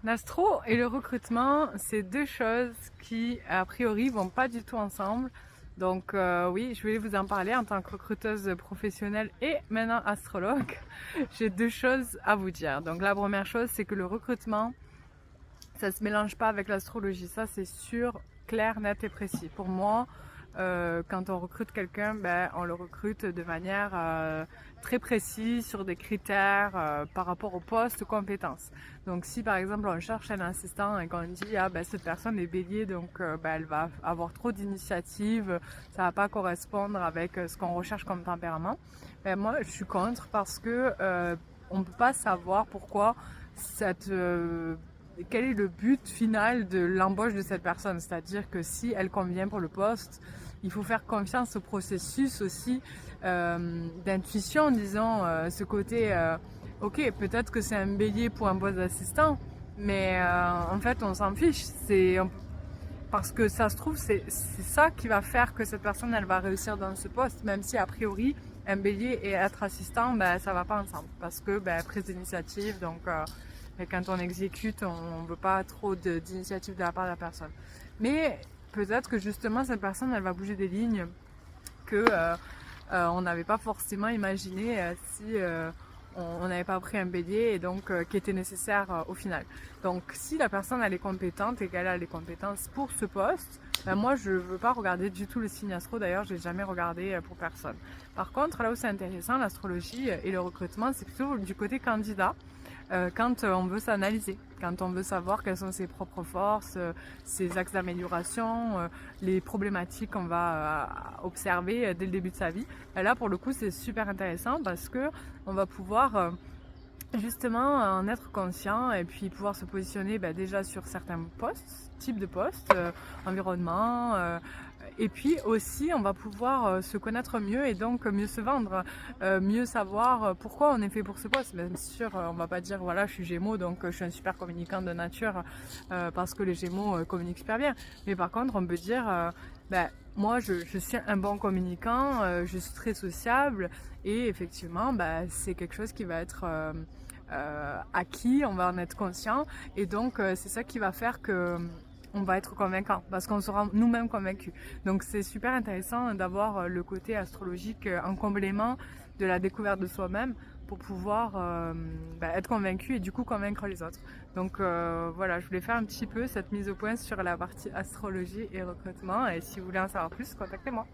L'astro et le recrutement, c'est deux choses qui, a priori, vont pas du tout ensemble. Donc oui, je voulais vous en parler en tant que recruteuse professionnelle et maintenant astrologue. J'ai deux choses à vous dire. Donc la première chose, c'est que le recrutement, ça se mélange pas avec l'astrologie. Ça, c'est sûr, clair, net et précis. Pour moi, quand on recrute quelqu'un, ben, on le recrute de manière très précise sur des critères par rapport au poste, aux compétences. Donc, si par exemple on cherche un assistant et qu'on dit ah ben cette personne est bélier, donc ben, elle va avoir trop d'initiatives, ça va pas correspondre avec ce qu'on recherche comme tempérament. Ben, moi, je suis contre parce que on peut pas savoir pourquoi cette quel est le but final de l'embauche de cette personne. C'est-à-dire que si elle convient pour le poste, il faut faire confiance au processus aussi d'intuition, disons, ce côté, ok, peut-être que c'est un bélier pour un poste d'assistant, mais en fait, on s'en fiche. Parce que ça se trouve, c'est ça qui va faire que cette personne, elle va réussir dans ce poste, même si a priori, un bélier et être assistant, ben, ça va pas ensemble. Parce que ben, prise d'initiative, donc et quand on exécute, on ne veut pas trop d'initiative de la part de la personne. Mais peut-être que justement, cette personne, elle va bouger des lignes que on n'avait pas forcément imaginé si on n'avait pas pris un bélier et donc qui était nécessaire au final. Donc si la personne elle est compétente et qu'elle a les compétences pour ce poste, ben moi je veux pas regarder du tout le signe astro, d'ailleurs je l'ai jamais regardé pour personne. Par contre là où c'est intéressant, l'astrologie et le recrutement, c'est plutôt du côté candidat. Quand on veut s'analyser, quand on veut savoir quelles sont ses propres forces, ses axes d'amélioration, les problématiques qu'on va observer dès le début de sa vie. Et là, pour le coup, c'est super intéressant parce que on va pouvoir justement en être conscient et puis pouvoir se positionner déjà sur certains postes, types de postes, environnement, et puis aussi on va pouvoir se connaître mieux et donc mieux se vendre, mieux savoir pourquoi on est fait pour ce poste. Bien sûr, on va pas dire voilà je suis Gémeaux donc je suis un super communicant de nature parce que les Gémeaux communiquent super bien. Mais par contre on peut dire moi je suis un bon communicant, je suis très sociable et effectivement c'est quelque chose qui va être acquis, on va en être conscient et donc c'est ça qui va faire que on va être convaincant parce qu'on sera nous-mêmes convaincus. Donc c'est super intéressant d'avoir le côté astrologique en complément de la découverte de soi-même pour pouvoir être convaincu et du coup convaincre les autres. Donc voilà, je voulais faire un petit peu cette mise au point sur la partie astrologie et recrutement et si vous voulez en savoir plus, contactez-moi.